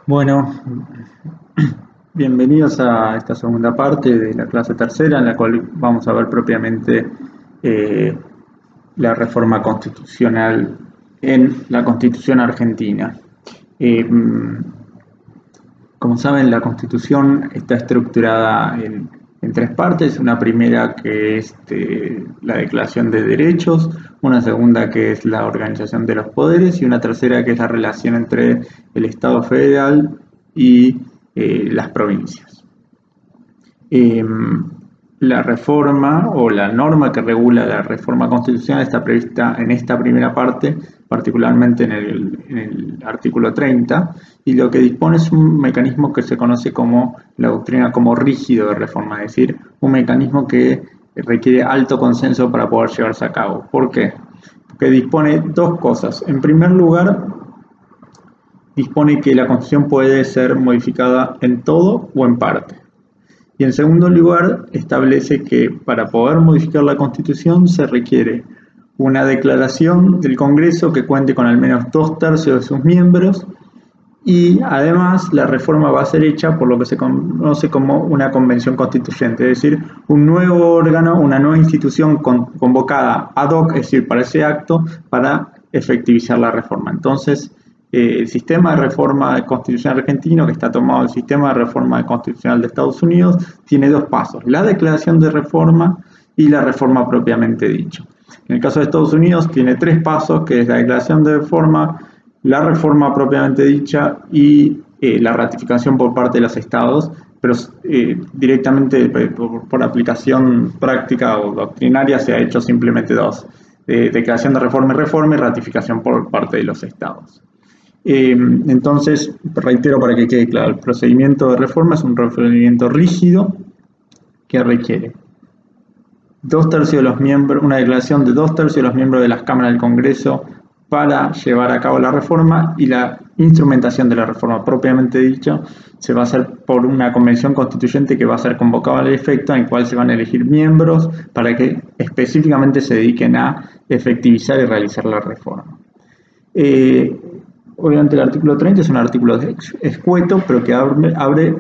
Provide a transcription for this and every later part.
Bueno, bienvenidos a esta segunda parte de la clase tercera, en la cual vamos a ver propiamente eh, la reforma constitucional en la Constitución argentina. Eh, Como saben, la Constitución está estructurada en tres partes. Una primera que es la Declaración de Derechos, una segunda que es la organización de los poderes y una tercera que es la relación entre el Estado federal y las provincias. Eh, la reforma o la norma que regula la reforma constitucional está prevista en esta primera parte, particularmente en el artículo 30, y lo que dispone es un mecanismo que se conoce como la doctrina como rígido de reforma, es decir, un mecanismo que requiere alto consenso para poder llevarse a cabo. ¿Por qué? Porque dispone dos cosas. En primer lugar, dispone que la Constitución puede ser modificada en todo o en parte. Y en segundo lugar, establece que para poder modificar la Constitución se requiere una declaración del Congreso que cuente con al menos 2/3 de sus miembros y además la reforma va a ser hecha por lo que se conoce como una convención constituyente, es decir, un nuevo órgano, una nueva institución convocada ad hoc, es decir, para ese acto, para efectivizar la reforma. Entonces, el sistema de reforma constitucional argentino, que está tomado del sistema de reforma constitucional de Estados Unidos, tiene dos pasos: la declaración de reforma y la reforma propiamente dicha. En el caso de Estados Unidos tiene tres pasos, que es la declaración de reforma, la reforma propiamente dicha y la ratificación por parte de los estados, pero directamente por aplicación práctica o doctrinaria se ha hecho simplemente dos: declaración de reforma y ratificación por parte de los estados. Entonces, reitero para que quede claro, el procedimiento de reforma es un procedimiento rígido que requiere 2/3 de los miembros, una declaración de 2/3 de los miembros de las cámaras del Congreso para llevar a cabo la reforma, y la instrumentación de la reforma propiamente dicha se va a hacer por una convención constituyente que va a ser convocada al efecto, en el cual se van a elegir miembros para que específicamente se dediquen a efectivizar y realizar la reforma. Obviamente el artículo 30 es un artículo escueto, pero que abre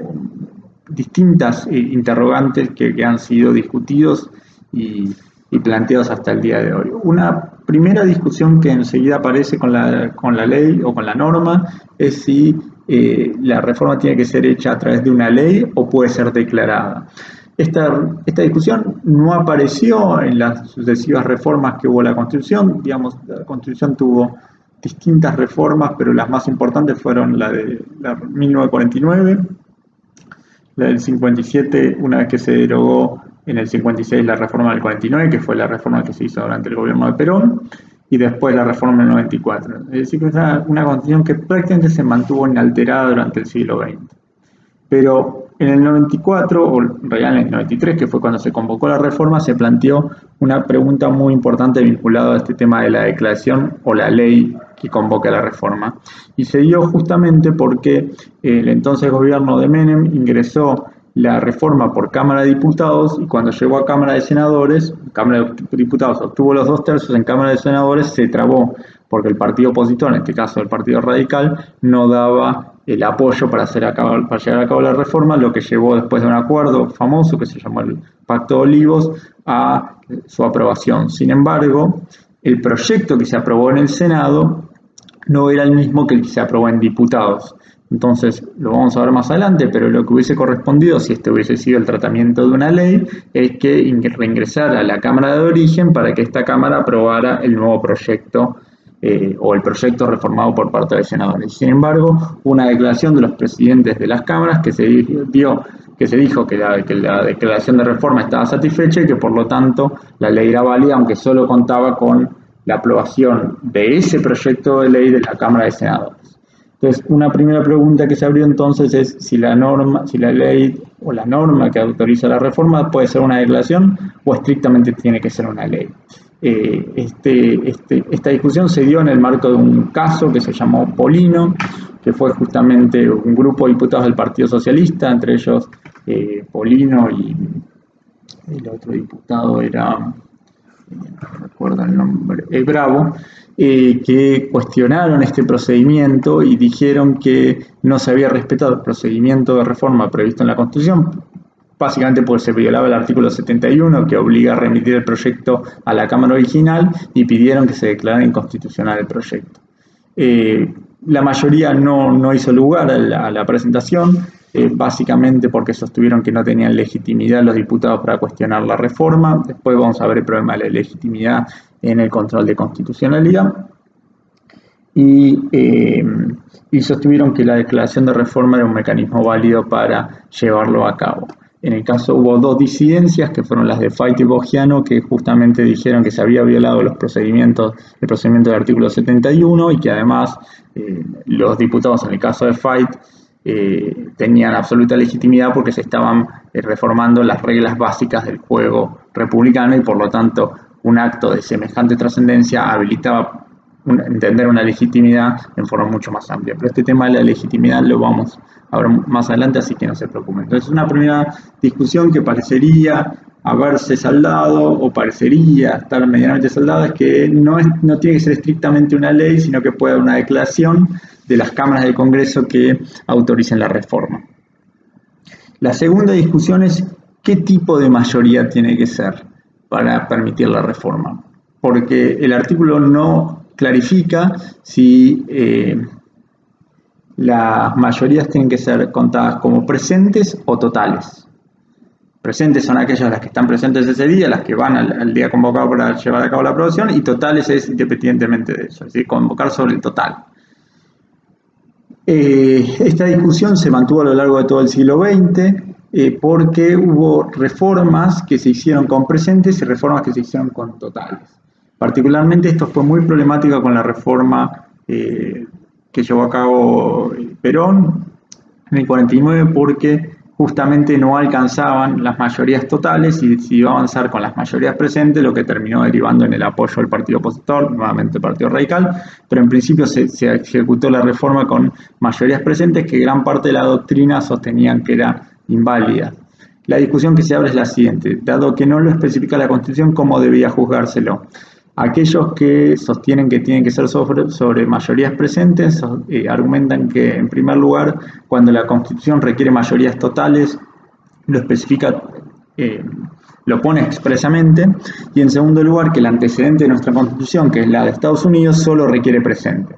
distintas interrogantes que han sido discutidos y planteados hasta el día de hoy. Una primera discusión que enseguida aparece con la ley o con la norma es si la reforma tiene que ser hecha a través de una ley o puede ser declarada. Esta discusión no apareció en las sucesivas reformas que hubo en la Constitución. Digamos, la Constitución tuvo distintas reformas, pero las más importantes fueron la de 1949, la del 57, una vez que se derogó en el 56 la reforma del 49, que fue la reforma que se hizo durante el gobierno de Perón, y después la reforma del 94. Es decir, que es una constitución que prácticamente se mantuvo inalterada durante el siglo XX. Pero en el 94, o en realidad en el 93, que fue cuando se convocó la reforma, se planteó una pregunta muy importante vinculada a este tema de la declaración o la ley que convoca la reforma. Y se dio justamente porque el entonces gobierno de Menem ingresó la reforma por Cámara de Diputados, y cuando llegó a Cámara de Senadores, Cámara de Diputados obtuvo los 2/3, en Cámara de Senadores se trabó porque el partido opositor, en este caso el Partido Radical, no daba el apoyo para llevar a cabo la reforma, lo que llevó, después de un acuerdo famoso que se llamó el Pacto de Olivos, a su aprobación. Sin embargo, el proyecto que se aprobó en el Senado no era el mismo que el que se aprobó en diputados. Entonces, lo vamos a ver más adelante, pero lo que hubiese correspondido, si este hubiese sido el tratamiento de una ley, es que reingresara a la Cámara de Origen para que esta Cámara aprobara el nuevo proyecto o el proyecto reformado por parte de senadores. Sin embargo, una declaración de los presidentes de las cámaras que se dijo que la declaración de reforma estaba satisfecha y que por lo tanto la ley era válida, aunque solo contaba con la aprobación de ese proyecto de ley de la Cámara de Senadores. Entonces, una primera pregunta que se abrió entonces es si la ley o la norma que autoriza la reforma puede ser una declaración o estrictamente tiene que ser una ley. Esta discusión se dio en el marco de un caso que se llamó Polino, que fue justamente un grupo de diputados del Partido Socialista, entre ellos Polino, y el otro diputado era no recuerdo el nombre, Bravo, que cuestionaron este procedimiento y dijeron que no se había respetado el procedimiento de reforma previsto en la Constitución, básicamente porque se violaba el artículo 71 que obliga a remitir el proyecto a la Cámara original y pidieron que se declarara inconstitucional el proyecto. La mayoría no hizo lugar a la presentación, básicamente porque sostuvieron que no tenían legitimidad los diputados para cuestionar la reforma. Después vamos a ver el problema de la legitimidad en el control de constitucionalidad. Y sostuvieron que la declaración de reforma era un mecanismo válido para llevarlo a cabo. En el caso hubo dos disidencias, que fueron las de Fait y Bogiano, que justamente dijeron que se había violado el procedimiento del artículo 71 y que además los diputados, en el caso de Fait, tenían absoluta legitimidad porque se estaban reformando las reglas básicas del juego republicano y por lo tanto un acto de semejante trascendencia habilitaba entender una legitimidad en forma mucho más amplia. Pero este tema de la legitimidad lo vamos a ver más adelante, así que no se preocupen. Entonces, una primera discusión que parecería haberse saldado o parecería estar medianamente saldada es que no tiene que ser estrictamente una ley, sino que puede haber una declaración de las cámaras del Congreso que autoricen la reforma. La segunda discusión es qué tipo de mayoría tiene que ser para permitir la reforma, porque el artículo no clarifica si las mayorías tienen que ser contadas como presentes o totales. Presentes son aquellas las que están presentes ese día, las que van al día convocado para llevar a cabo la aprobación, y totales es independientemente de eso, es decir, convocar sobre el total. Esta discusión se mantuvo a lo largo de todo el siglo XX porque hubo reformas que se hicieron con presentes y reformas que se hicieron con totales. Particularmente esto fue muy problemático con la reforma que llevó a cabo Perón en el 49 porque justamente no alcanzaban las mayorías totales y decidió avanzar con las mayorías presentes, lo que terminó derivando en el apoyo del partido opositor, nuevamente el Partido Radical, pero en principio se ejecutó la reforma con mayorías presentes que gran parte de la doctrina sostenían que era inválida. La discusión que se abre es la siguiente: dado que no lo especifica la Constitución, ¿cómo debía juzgárselo? Aquellos que sostienen que tienen que ser sobre mayorías presentes argumentan que, en primer lugar, cuando la Constitución requiere mayorías totales, lo especifica, lo pone expresamente, y en segundo lugar, que el antecedente de nuestra Constitución, que es la de Estados Unidos, solo requiere presente.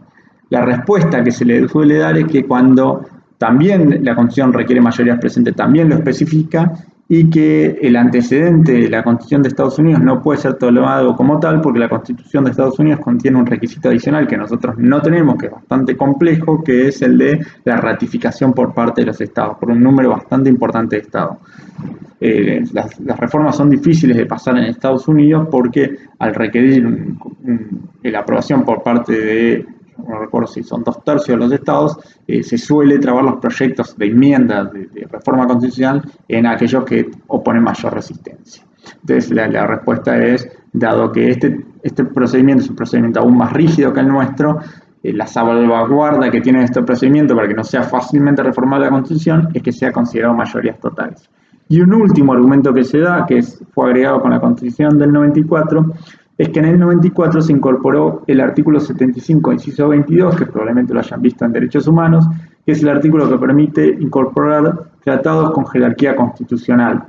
La respuesta que se le suele dar es que cuando también la Constitución requiere mayorías presentes, también lo especifica, y que el antecedente de la Constitución de Estados Unidos no puede ser tomado como tal porque la Constitución de Estados Unidos contiene un requisito adicional que nosotros no tenemos, que es bastante complejo, que es el de la ratificación por parte de los estados, por un número bastante importante de estados. Las reformas son difíciles de pasar en Estados Unidos porque al requerir la aprobación por parte de, no recuerdo si son 2/3 de los estados, se suele trabar los proyectos de enmienda de reforma constitucional en aquellos que oponen mayor resistencia. Entonces la respuesta es, dado que este procedimiento es un procedimiento aún más rígido que el nuestro, la salvaguarda que tiene este procedimiento para que no sea fácilmente reformada la Constitución es que sea considerado mayorías totales. Y un último argumento que se da, que fue agregado con la Constitución del 94, es que en el 94 se incorporó el artículo 75, inciso 22, que probablemente lo hayan visto en Derechos Humanos, que es el artículo que permite incorporar tratados con jerarquía constitucional.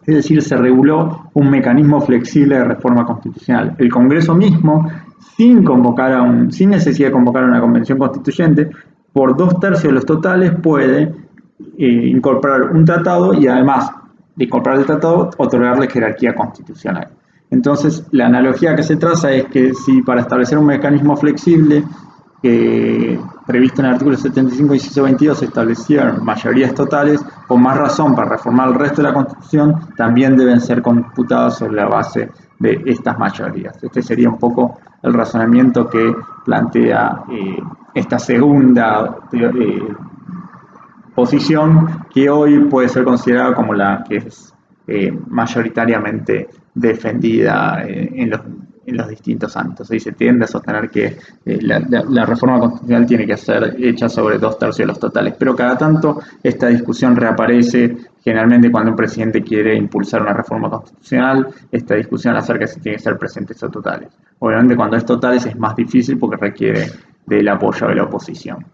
Es decir, se reguló un mecanismo flexible de reforma constitucional. El Congreso mismo, sin necesidad de convocar a una convención constituyente, por 2/3 de los totales puede incorporar un tratado y además de incorporar el tratado, otorgarle jerarquía constitucional. Entonces, la analogía que se traza es que si para establecer un mecanismo flexible previsto en el artículo 75, inciso 22, se establecieron mayorías totales, con más razón para reformar el resto de la Constitución, también deben ser computadas sobre la base de estas mayorías. Este sería un poco el razonamiento que plantea esta segunda posición, que hoy puede ser considerada como la que es mayoritariamente defendida en en los distintos ámbitos. Ahí se tiende a sostener que la reforma constitucional tiene que ser hecha sobre 2/3 de los totales, pero cada tanto esta discusión reaparece, generalmente cuando un presidente quiere impulsar una reforma constitucional, esta discusión acerca de si tiene que ser presentes o totales. Obviamente cuando es totales es más difícil porque requiere del apoyo de la oposición.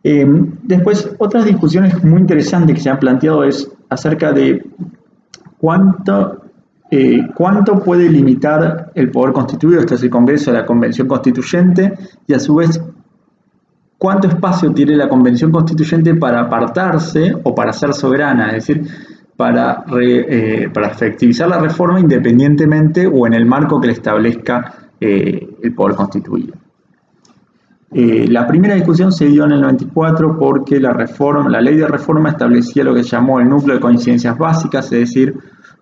Después, otras discusiones muy interesantes que se han planteado es acerca de cuánto puede limitar el poder constituido, esto es el Congreso, la Convención Constituyente, y a su vez, cuánto espacio tiene la Convención Constituyente para apartarse o para ser soberana, es decir, para efectivizar la reforma independientemente o en el marco que le establezca el poder constituido. La primera discusión se dio en el 94 porque la ley de reforma establecía lo que se llamó el núcleo de coincidencias básicas, es decir,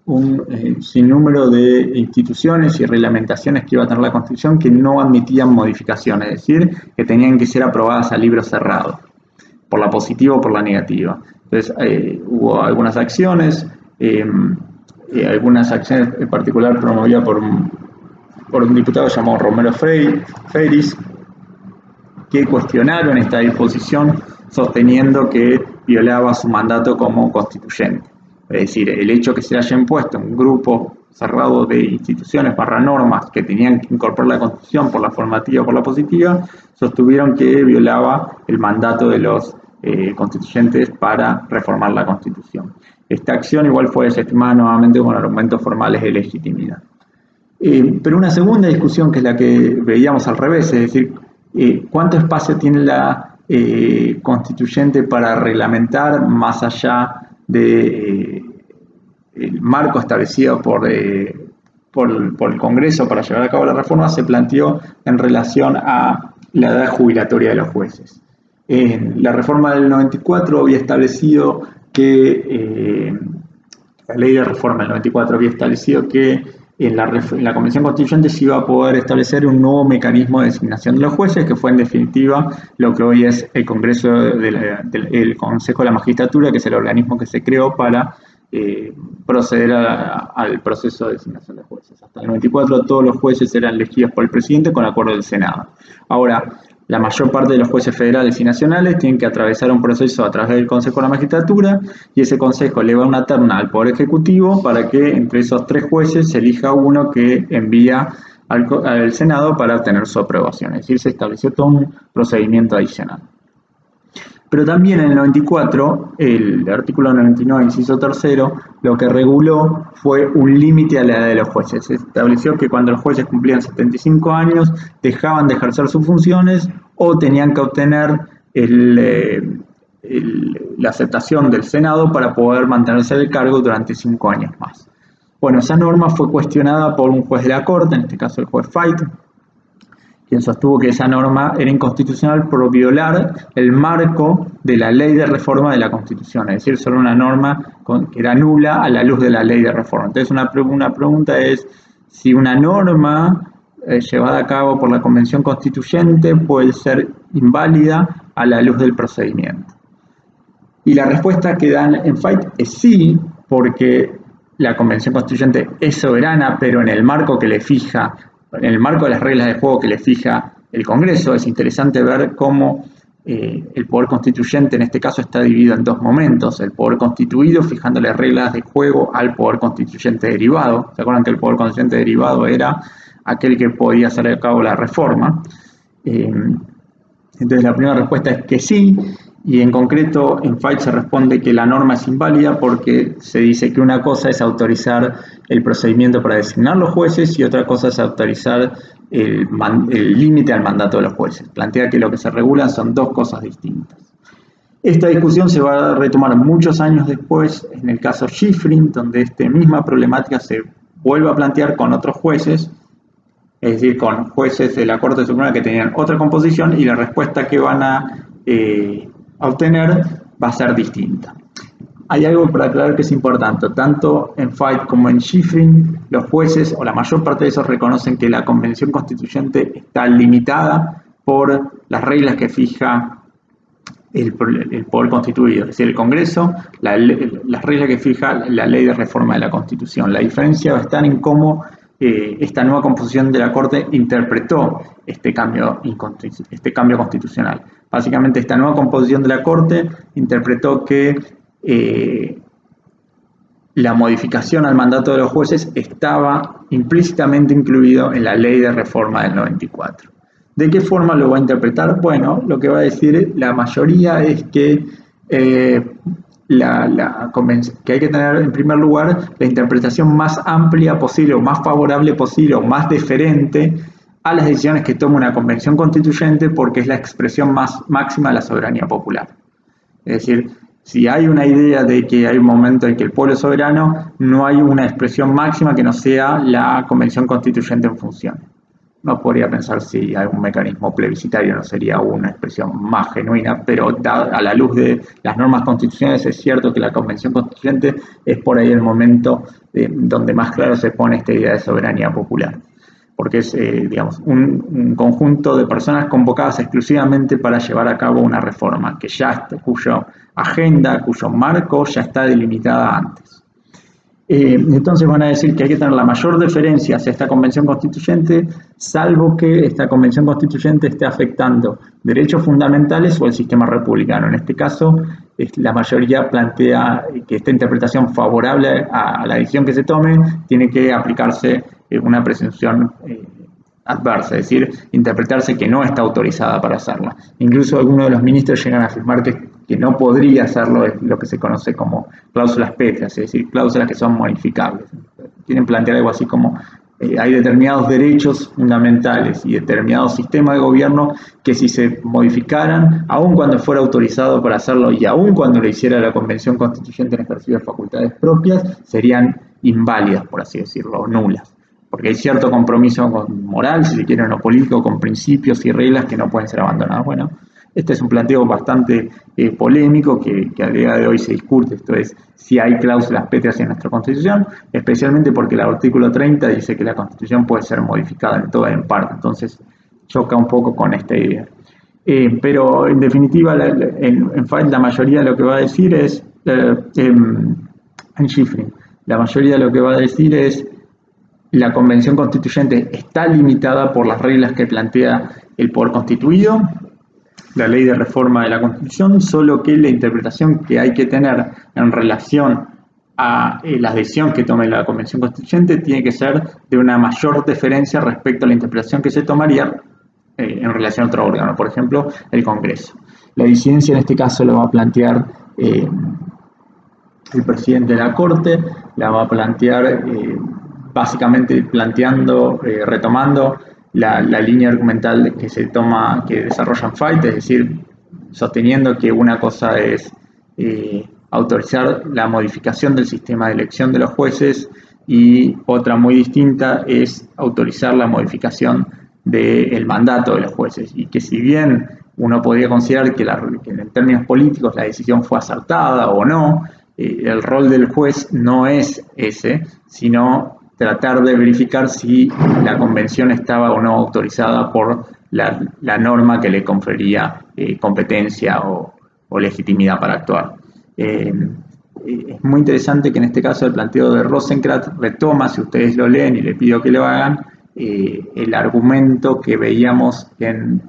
un sinnúmero de instituciones y reglamentaciones que iba a tener la Constitución que no admitían modificaciones, es decir, que tenían que ser aprobadas a libro cerrado, por la positiva o por la negativa. Entonces, hubo algunas acciones en particular promovidas por un diputado llamado Romero Freiris, que cuestionaron esta disposición sosteniendo que violaba su mandato como constituyente. Es decir, el hecho que se haya impuesto un grupo cerrado de instituciones normas que tenían que incorporar la Constitución por la formativa o por la positiva, sostuvieron que violaba el mandato de los constituyentes para reformar la Constitución. Esta acción igual fue desestimada nuevamente con argumentos formales de legitimidad. Pero una segunda discusión, que es la que veíamos al revés, es decir, ¿cuánto espacio tiene la constituyente para reglamentar más allá del marco establecido por el Congreso para llevar a cabo la reforma? Se planteó en relación a la edad jubilatoria de los jueces. La reforma del 94 había establecido que, la ley de reforma del 94 había establecido que en la Convención Constituyente se iba a poder establecer un nuevo mecanismo de designación de los jueces, que fue en definitiva lo que hoy es el Congreso el Consejo de la Magistratura, que es el organismo que se creó para proceder al proceso de designación de jueces. Hasta el 94 todos los jueces eran elegidos por el presidente con acuerdo del Senado. Ahora, la mayor parte de los jueces federales y nacionales tienen que atravesar un proceso a través del Consejo de la Magistratura, y ese Consejo eleva una terna al Poder Ejecutivo para que entre esos 3 jueces se elija uno que envía al Senado para obtener su aprobación. Es decir, se estableció todo un procedimiento adicional. Pero también en el 94, el artículo 99, inciso 3, lo que reguló fue un límite a la edad de los jueces. Se estableció que cuando los jueces cumplían 75 años, dejaban de ejercer sus funciones o tenían que obtener la aceptación del Senado para poder mantenerse en el cargo durante 5 años más. Bueno, esa norma fue cuestionada por un juez de la Corte, en este caso el juez Fait, quien sostuvo que esa norma era inconstitucional por violar el marco de la ley de reforma de la Constitución, es decir, solo una norma que era nula a la luz de la ley de reforma. Entonces, una pregunta es si una norma llevada a cabo por la Convención Constituyente puede ser inválida a la luz del procedimiento. Y la respuesta que dan en Fait es sí, porque la Convención Constituyente es soberana, pero en el marco que le fija, en el marco de las reglas de juego que le fija el Congreso. Es interesante ver cómo el poder constituyente en este caso está dividido en 2 momentos: el poder constituido fijándole reglas de juego al poder constituyente derivado. ¿Se acuerdan que el poder constituyente derivado era aquel que podía hacer a cabo la reforma? Entonces la primera respuesta es que sí, y en concreto en Fait se responde que la norma es inválida porque se dice que una cosa es autorizar el procedimiento para designar los jueces y otra cosa es autorizar el límite al mandato de los jueces. Plantea que lo que se regulan son 2 cosas distintas. Esta discusión se va a retomar muchos años después en el caso Schifrin, donde esta misma problemática se vuelve a plantear con otros jueces, es decir, con jueces de la Corte Suprema que tenían otra composición, y la respuesta que van a obtener va a ser distinta. Hay algo para aclarar que es importante: tanto en Fait como en Schifrin, los jueces, o la mayor parte de esos, reconocen que la Convención Constituyente está limitada por las reglas que fija el poder constituido, es decir, el Congreso, las reglas que fija la ley de reforma de la Constitución. La diferencia va a estar en cómo esta nueva composición de la Corte interpretó este cambio constitucional. Básicamente, esta nueva composición de la Corte interpretó que la modificación al mandato de los jueces estaba implícitamente incluido en la ley de reforma del 94. ¿De qué forma lo va a interpretar? Bueno, lo que va a decir la mayoría es que que hay que tener en primer lugar la interpretación más amplia posible o más favorable posible o más deferente a las decisiones que toma una convención constituyente porque es la expresión más máxima de la soberanía popular. Es decir, si hay una idea de que hay un momento en que el pueblo es soberano, no hay una expresión máxima que no sea la convención constituyente en función. No podría pensar si algún mecanismo plebiscitario no sería una expresión más genuina, pero a la luz de las normas constitucionales es cierto que la convención constituyente es por ahí el momento donde más claro se pone esta idea de soberanía popular, porque es digamos, un conjunto de personas convocadas exclusivamente para llevar a cabo una reforma que cuya agenda, cuyo marco ya está delimitada antes. Entonces van a decir que hay que tener la mayor deferencia hacia esta convención constituyente, salvo que esta convención constituyente esté afectando derechos fundamentales o el sistema republicano. En este caso, la mayoría plantea que esta interpretación favorable a la decisión que se tome tiene que aplicarse una presunción adversa, es decir, interpretarse que no está autorizada para hacerla. Incluso algunos de los ministros llegan a afirmar que no podría hacerlo, es lo que se conoce como cláusulas pétreas, es decir, cláusulas que son modificables. Quieren plantear algo así como hay determinados derechos fundamentales y determinados sistemas de gobierno que si se modificaran, aun cuando fuera autorizado para hacerlo y aun cuando lo hiciera la Convención Constituyente en ejercicio de facultades propias, serían inválidas, por así decirlo, o nulas. Porque hay cierto compromiso moral, si se quiere, o político, con principios y reglas que no pueden ser abandonados. Bueno, este es un planteo bastante polémico que a día de hoy se discute, esto es, si hay cláusulas pétreas en nuestra Constitución, especialmente porque el artículo 30 dice que la Constitución puede ser modificada en toda o en parte, entonces choca un poco con esta idea. Pero en definitiva, en FAID la mayoría de lo que va a decir es, en Schifrin, la mayoría de lo que va a decir es la Convención Constituyente está limitada por las reglas que plantea el poder constituido, la ley de reforma de la Constitución, solo que la interpretación que hay que tener en relación a la decisión que tome la Convención Constituyente tiene que ser de una mayor deferencia respecto a la interpretación que se tomaría en relación a otro órgano, por ejemplo, el Congreso. La disidencia en este caso la va a plantear el presidente de la Corte, la va a plantear básicamente retomando la línea argumental que desarrolla FAIT, es decir, sosteniendo que una cosa es autorizar la modificación del sistema de elección de los jueces y otra muy distinta es autorizar la modificación del mandato de los jueces, y que si bien uno podría considerar que en términos políticos la decisión fue acertada o no, el rol del juez no es ese, sino tratar de verificar si la convención estaba o no autorizada por la norma que le confería competencia o legitimidad para actuar. Es muy interesante que en este caso el planteo de Rosenkrantz retoma, si ustedes lo leen y le pido que lo hagan, el argumento que veíamos en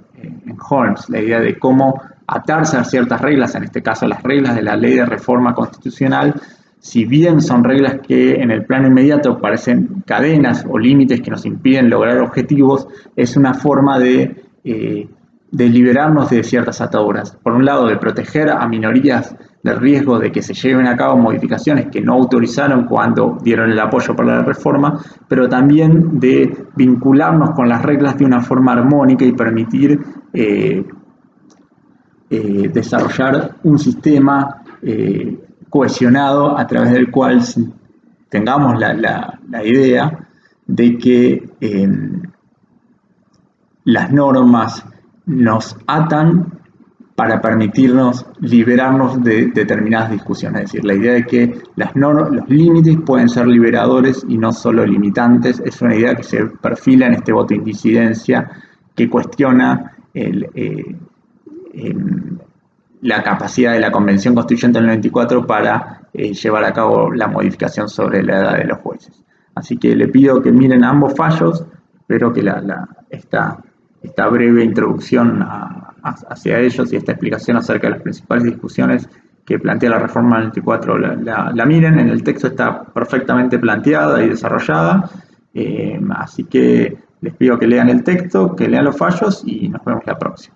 Holmes, la idea de cómo atarse a ciertas reglas, en este caso las reglas de la ley de reforma constitucional, si bien son reglas que en el plano inmediato parecen cadenas o límites que nos impiden lograr objetivos, es una forma de liberarnos de ciertas ataduras. Por un lado, de proteger a minorías del riesgo de que se lleven a cabo modificaciones que no autorizaron cuando dieron el apoyo para la reforma, pero también de vincularnos con las reglas de una forma armónica y permitir desarrollar un sistema cohesionado a través del cual tengamos la idea de que las normas nos atan para permitirnos liberarnos de determinadas discusiones. Es decir, la idea de que los límites pueden ser liberadores y no solo limitantes es una idea que se perfila en este voto de indicidencia que cuestiona la capacidad de la Convención Constituyente del 94 para llevar a cabo la modificación sobre la edad de los jueces. Así que le pido que miren ambos fallos. Espero que esta breve introducción hacia ellos y esta explicación acerca de las principales discusiones que plantea la reforma 94 la miren. En el texto está perfectamente planteada y desarrollada, así que les pido que lean el texto, que lean los fallos y nos vemos la próxima.